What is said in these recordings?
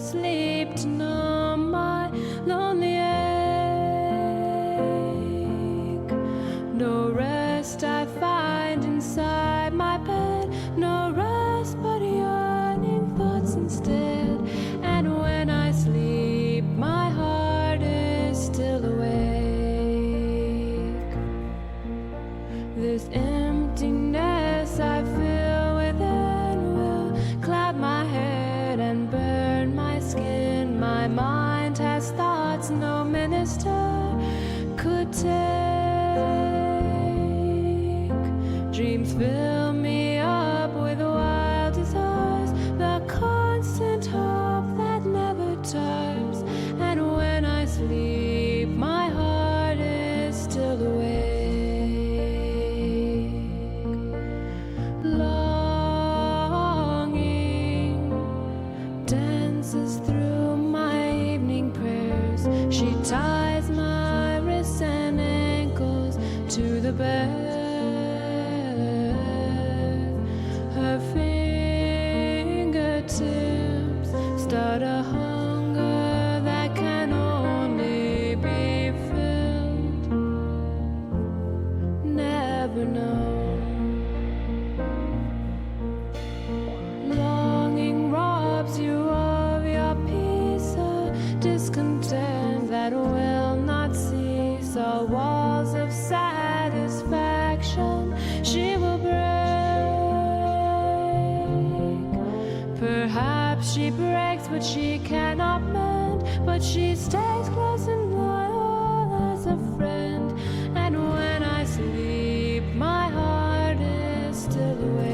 sleep to numb my lonely ache. No rest I find inside my bed, no rest but yawning thoughts instead. And when I sleep, my heart is still awake. This emptiness I feel within will cloud my head and burn my skin. My mind has thoughts no minister could take. Dreams fill me up with wild desires, the constant hope that never tires. And when I sleep, my heart is still awake. Longing dances through my evening prayers. She ties my wrists and ankles to the bed. Her fingertips start a hunger that can only be filled, never known. Longing robs you of your peace, a discontent that will not cease. All walls of satisfaction she will break. Perhaps she breaks, but she cannot mend. But she stays close and loyal as a friend. And when I sleep, my heart is still awake.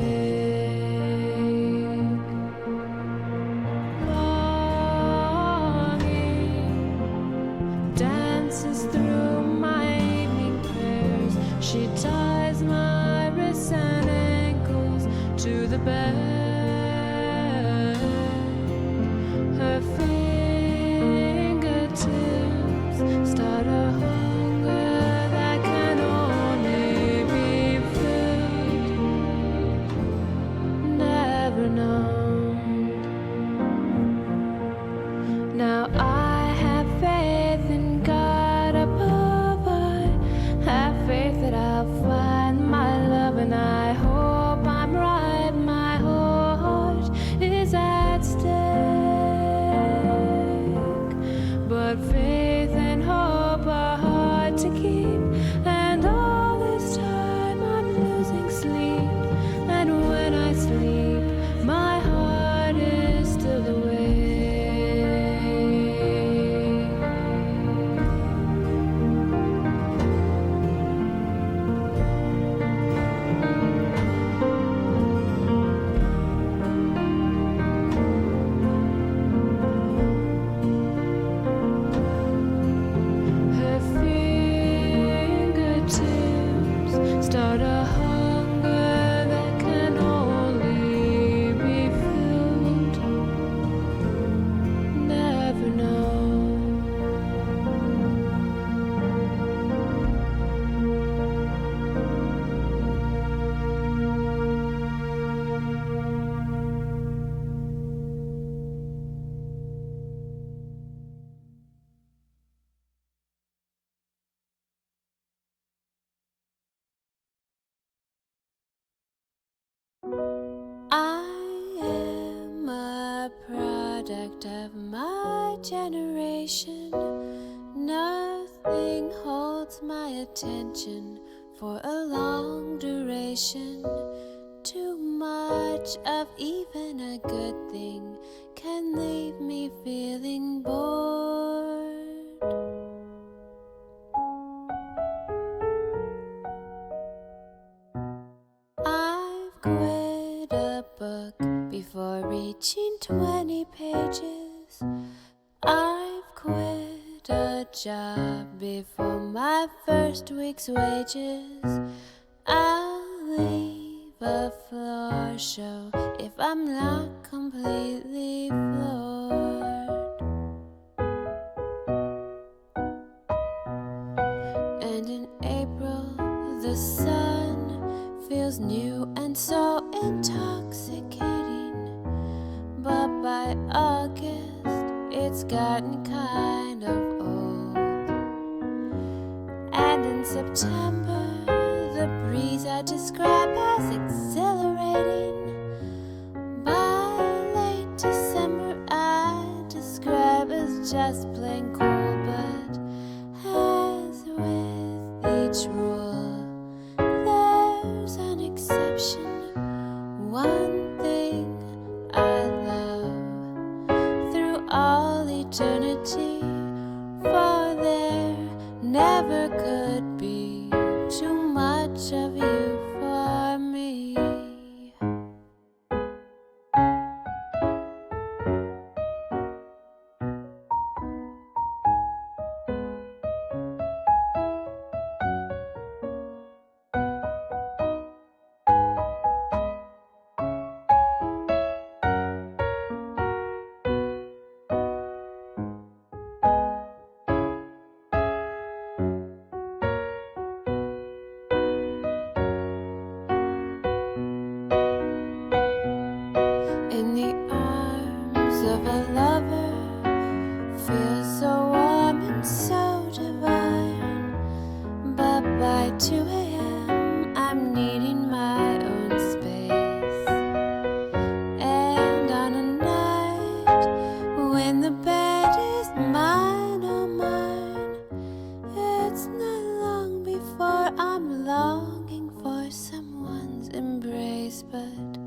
Longing dances through my evening prayers. She ties my wrists and ankles to the bed. Her fingertips start a hunger that can only be filled, never known. Now I have faith in God above. I have faith that I'll find my love, and I hope I'm right. My whole heart is at stake. But faith and hope are hard to keep, and all this time I'm losing sleep. And when I sleep, my heart is still awake. Her fingertips start a hunger that can only be filled, never known. I am a product of my generation. Nothing holds my attention for a long duration. Too much of even a good thing can leave me feeling bored. I've quit a book before reaching 20 pages. I've quit a job before my first week's wages. I'll leave a floor show if I'm not completely floored. And in April, the sun feels new and so intoxicating. But by August, it's gotten kind of old. And in September, the breeze I describe as exhilarating. By late December, I describe as just plain cool. But as with each rule, there's an exception. One thing I love through all eternity, for there never could be too much of you for me. In the arms of a lover, feels so warm and so divine. But by 2 a.m. I'm needing my own space. And on a night when the bed is mine, oh mine, it's not long before I'm longing for someone's embrace. But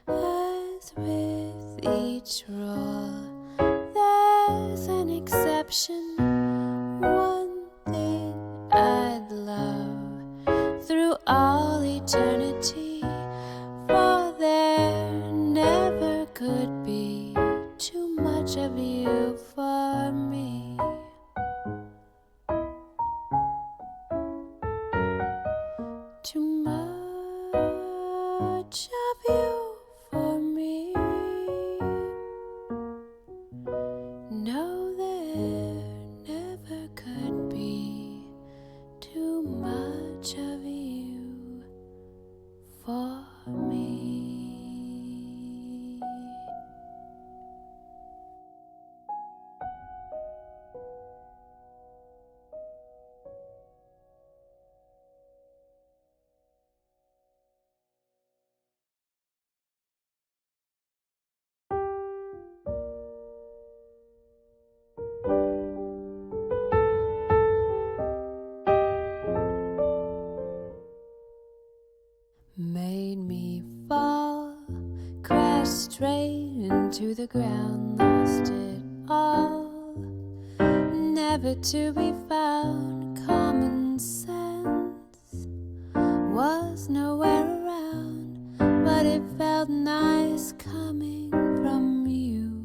as with each rule, there's an exception. One thing I'd love through all eternity, for there never could be too much of you for me. Too much of you for me. No, there never could be too much of you for me. Made me fall, crashed straight into the ground, lost it all, never to be found. Common sense was nowhere around, but it felt nice coming from you.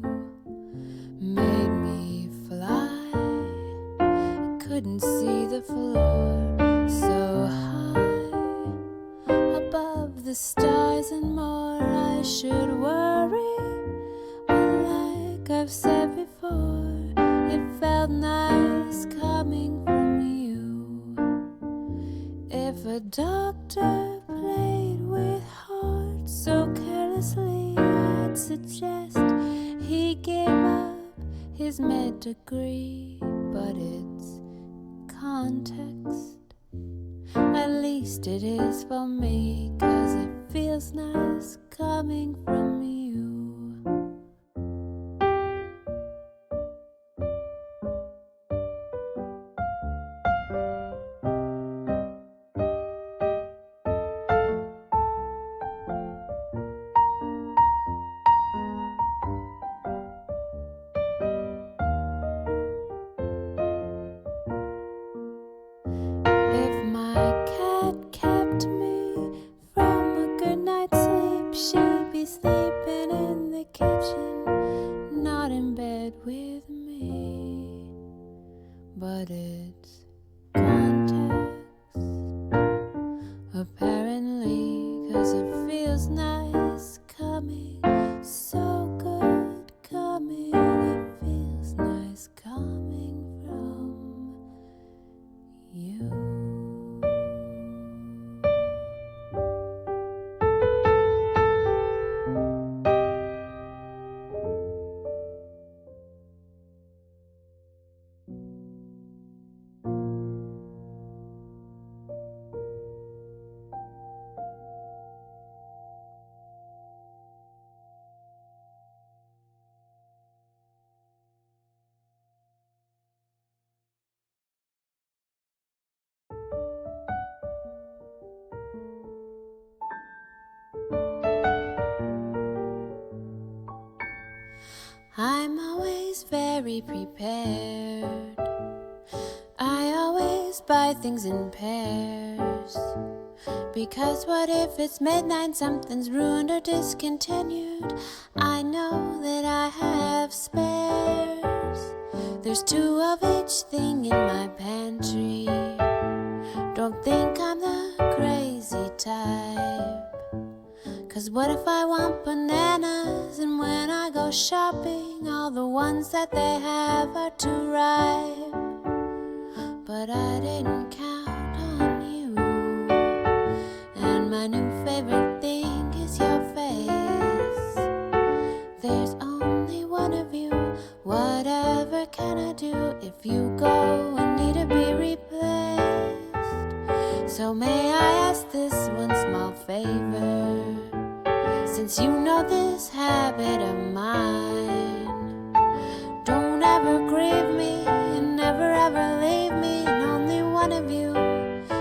Made me fly, couldn't see the floor, so high above the stars and more. I should worry, but like I've said before, it felt nice coming from you. If a doctor played with hearts so carelessly, I'd suggest he gave up his med degree. But it's context, at least it is for me, 'cause it feels nice coming from you. If my cat kept me from a good night's sleep, she'd be sleeping in the kitchen, not in bed with me. But it's context, apparently, 'cause it feels nice coming, so good coming. It feels nice coming from you. very prepared. I always buy things in pairs, because what if it's midnight and something's ruined or discontinued? I know that I have spares. There's 2 of each thing in my pantry. Don't think I'm the crazy type, 'cause what if I want bananas, and when I go shopping all the ones that they have are too ripe? But I didn't count on you, and my new favorite thing is your face. There's only one of you. Whatever can I do if you go and need to be replaced? So may I ask this one small favor, since you know this habit of mine? Don't ever grieve me and never ever leave me, and only one of you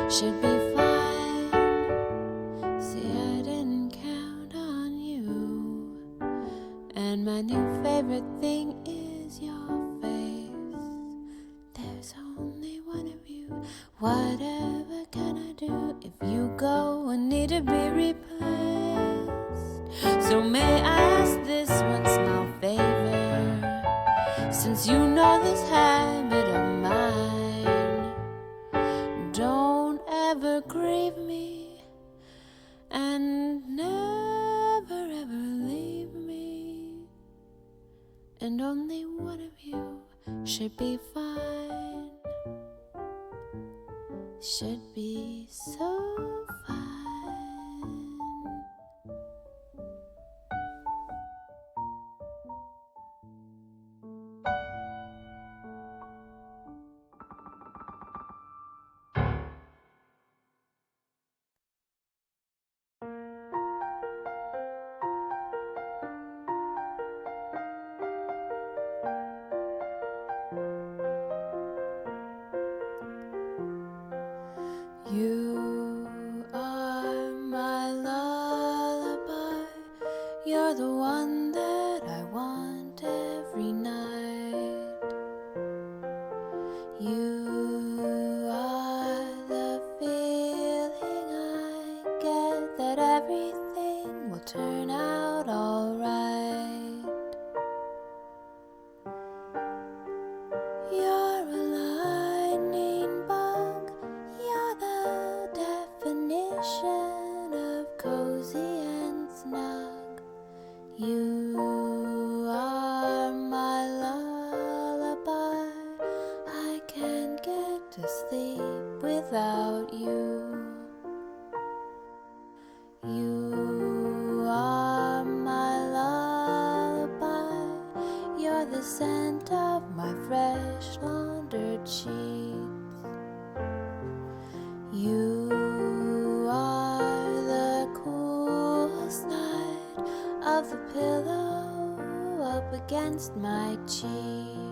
should be fine. See, I didn't count on you, and my new favorite thing is your face. There's only one of you. Whatever can I do if you go and need to be replaced? So may I ask this one small favor, since you know this habit of mine? Don't ever grieve me and never ever leave me, and only one of you should be fine. Should be so fine. You are my lullaby. You're the one that I want every night. You are the feeling I get that everything will turn out alright. You're a lightning bug. You're the definition of cozy and snug. You are my lullaby. I can't get to sleep without you. You are my lullaby. You're the scent of my fresh laundered sheets. You are the cool side of the pillow up against my cheek.